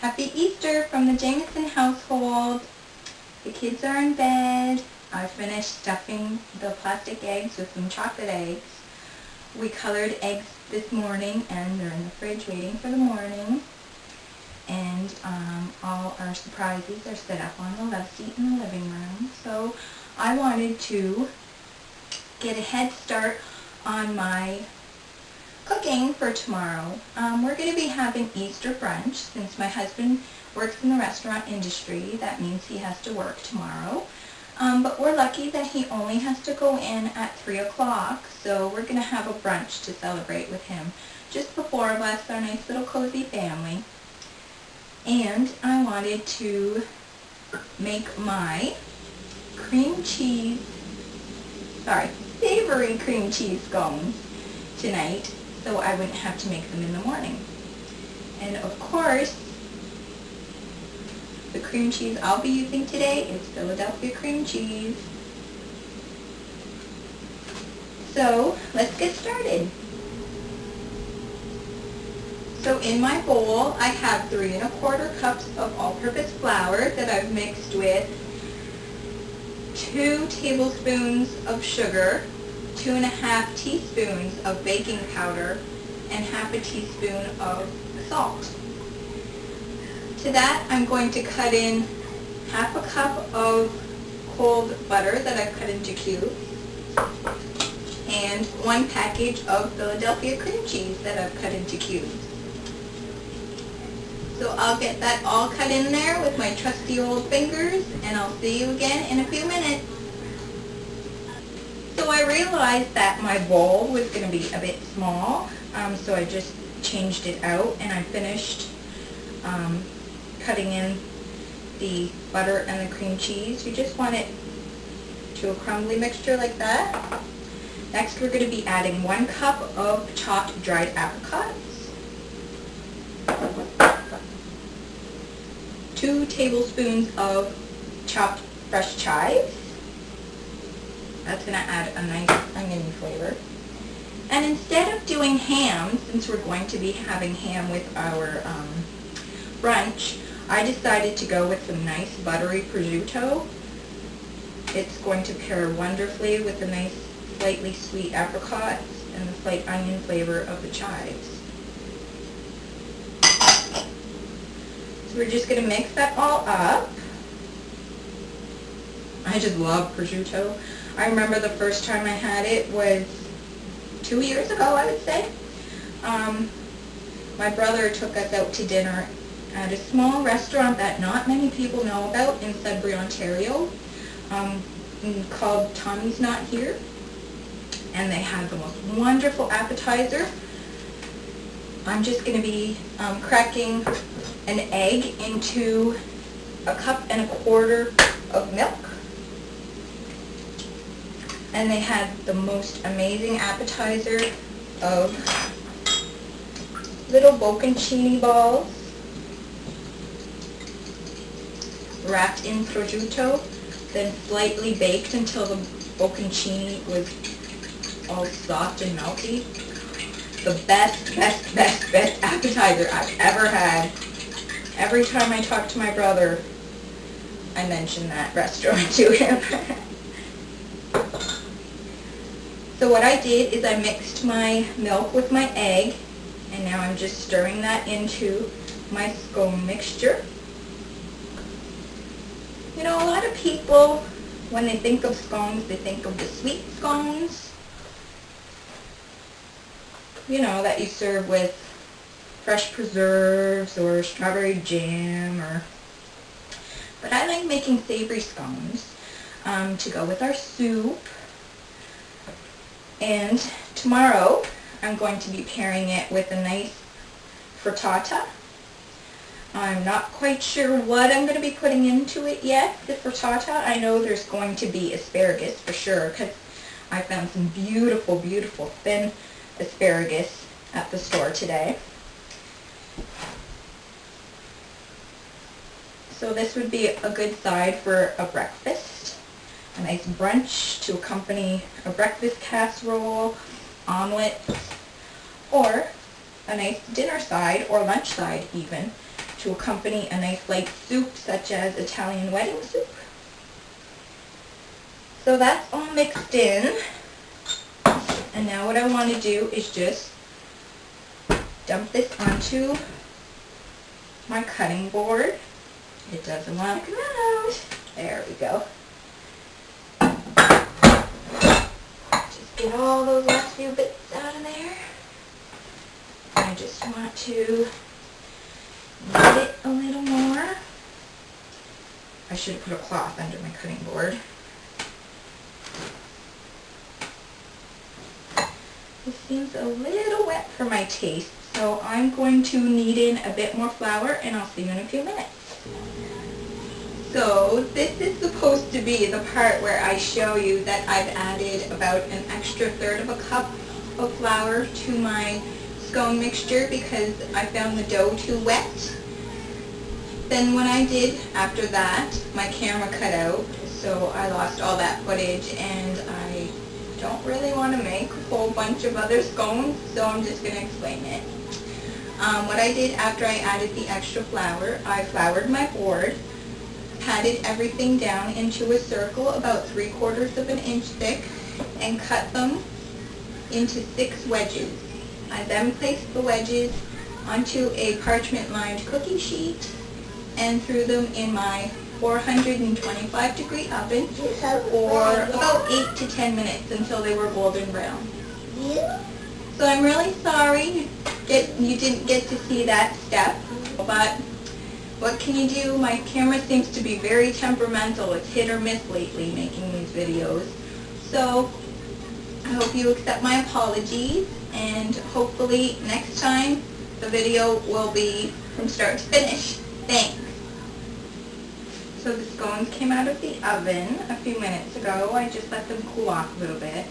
Happy Easter from the Jameson household. The kids are in bed. I finished stuffing the plastic eggs with some chocolate eggs. We colored eggs this morning and they're in the fridge waiting for the morning. And all our surprises are set up on the love seat in the living room. So I wanted to get a head start on my cooking for tomorrow. We're going to be having Easter brunch. Since my husband works in the restaurant industry, that means he has to work tomorrow. But we're lucky that he only has to go in at 3 o'clock, so we're going to have a brunch to celebrate with him. Just the four of us, our nice little cozy family. And I wanted to make my savory cream cheese scones tonight, so I wouldn't have to make them in the morning. And of course, the cream cheese I'll be using today is Philadelphia cream cheese. So let's get started. So in my bowl I have 3 1/4 cups of all-purpose flour that I've mixed with 2 tablespoons of sugar, 2 1/2 teaspoons of baking powder, and 1/2 teaspoon of salt. To that I'm going to cut in 1/2 cup of cold butter that I've cut into cubes, and 1 package of Philadelphia cream cheese that I've cut into cubes. So I'll get that all cut in there with my trusty old fingers, and I'll see you again in a few minutes. So I realized that my bowl was going to be a bit small, so I just changed it out, and I finished cutting in the butter and the cream cheese. You just want it to a crumbly mixture like that. Next we're going to be adding 1 cup of chopped dried apricots, 2 tablespoons of chopped fresh chives. That's going to add a nice oniony flavor. And instead of doing ham, since we're going to be having ham with our brunch, I decided to go with some nice buttery prosciutto. It's going to pair wonderfully with the nice slightly sweet apricots and the slight onion flavor of the chives. So we're just going to mix that all up. I just love prosciutto. I remember the first time I had it was 2 years ago, I would say. My brother took us out to dinner at a small restaurant that not many people know about in Sudbury, Ontario, called Tommy's Not Here. And they had the most wonderful appetizer. I'm just going to be cracking an egg into 1 1/4 cups of milk. And they had the most amazing appetizer of little bocconcini balls wrapped in prosciutto, then slightly baked until the bocconcini was all soft and melty. The best appetizer I've ever had. Every time I talk to my brother, I mention that restaurant to him. So what I did is I mixed my milk with my egg, and now I'm just stirring that into my scone mixture. You know, a lot of people, when they think of scones, they think of the sweet scones, you know, that you serve with fresh preserves or strawberry jam, but I like making savory scones to go with our soup. And tomorrow I'm going to be pairing it with a nice frittata. I'm not quite sure what I'm going to be putting into it yet, the frittata. I know there's going to be asparagus for sure, because I found some beautiful, beautiful thin asparagus at the store today. So this would be a good side for a breakfast. A nice brunch to accompany a breakfast casserole, omelet, or a nice dinner side or lunch side even to accompany a nice light soup such as Italian wedding soup. So that's all mixed in. And now what I want to do is just dump this onto my cutting board. It doesn't want to come out. There we go. Just get all those last few bits out of there. I just want to knead it a little more. I should have put a cloth under my cutting board. This seems a little wet for my taste, so I'm going to knead in a bit more flour and I'll see you in a few minutes. So this is supposed to be the part where I show you that I've added about an extra third of a cup of flour to my scone mixture because I found the dough too wet. Then what I did after that, my camera cut out, so I lost all that footage, and I don't really want to make a whole bunch of other scones, so I'm just going to explain it. What I did after I added the extra flour, I floured my board, patted everything down into a circle about 3/4 of an inch thick, and cut them into 6 wedges. I then placed the wedges onto a parchment-lined cookie sheet and threw them in my 425-degree oven for about 8 to 10 minutes until they were golden brown. So I'm really sorry you didn't get to see that step, but what can you do? My camera seems to be very temperamental. It's hit or miss lately making these videos. So I hope you accept my apologies, and hopefully next time the video will be from start to finish. Thanks. So the scones came out of the oven a few minutes ago. I just let them cool off a little bit,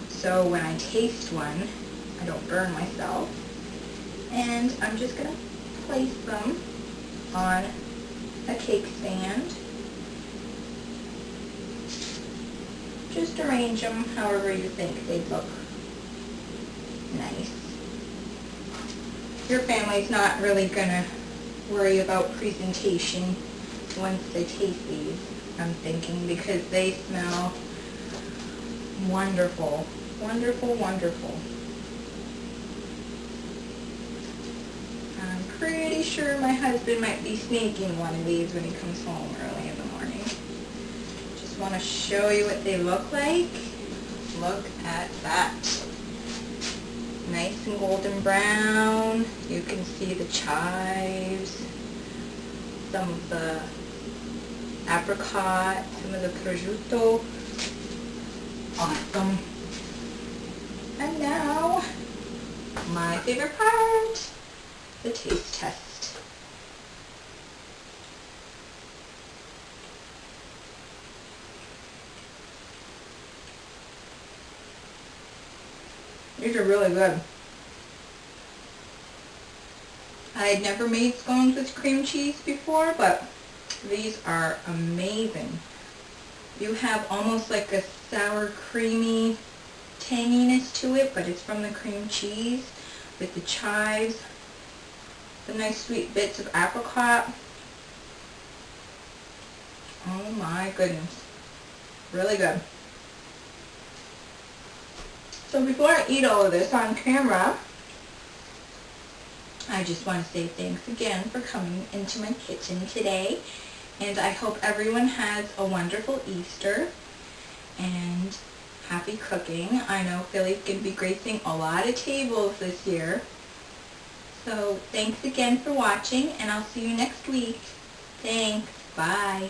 so when I taste one, I don't burn myself. And I'm just going to place them on a cake stand. Just arrange them however you think they'd look nice. Your family's not really going to worry about presentation once they taste these, I'm thinking, because they smell wonderful. Wonderful, wonderful. I'm pretty sure my husband might be sneaking one of these when he comes home early in the morning. Just want to show you what they look like. Look at that. Nice and golden brown. You can see the chives, some of the apricot, some of the prosciutto. Awesome. And now, my favorite part, the taste test. These are really good. I had never made scones with cream cheese before, but these are amazing. You have almost like a sour, creamy tanginess to it, but it's from the cream cheese with the chives, the nice sweet bits of apricot. Oh my goodness. Really good. So before I eat all of this on camera, I just want to say thanks again for coming into my kitchen today, and I hope everyone has a wonderful Easter and happy cooking. I know Philly's going to be gracing a lot of tables this year. So thanks again for watching, and I'll see you next week. Thanks. Bye.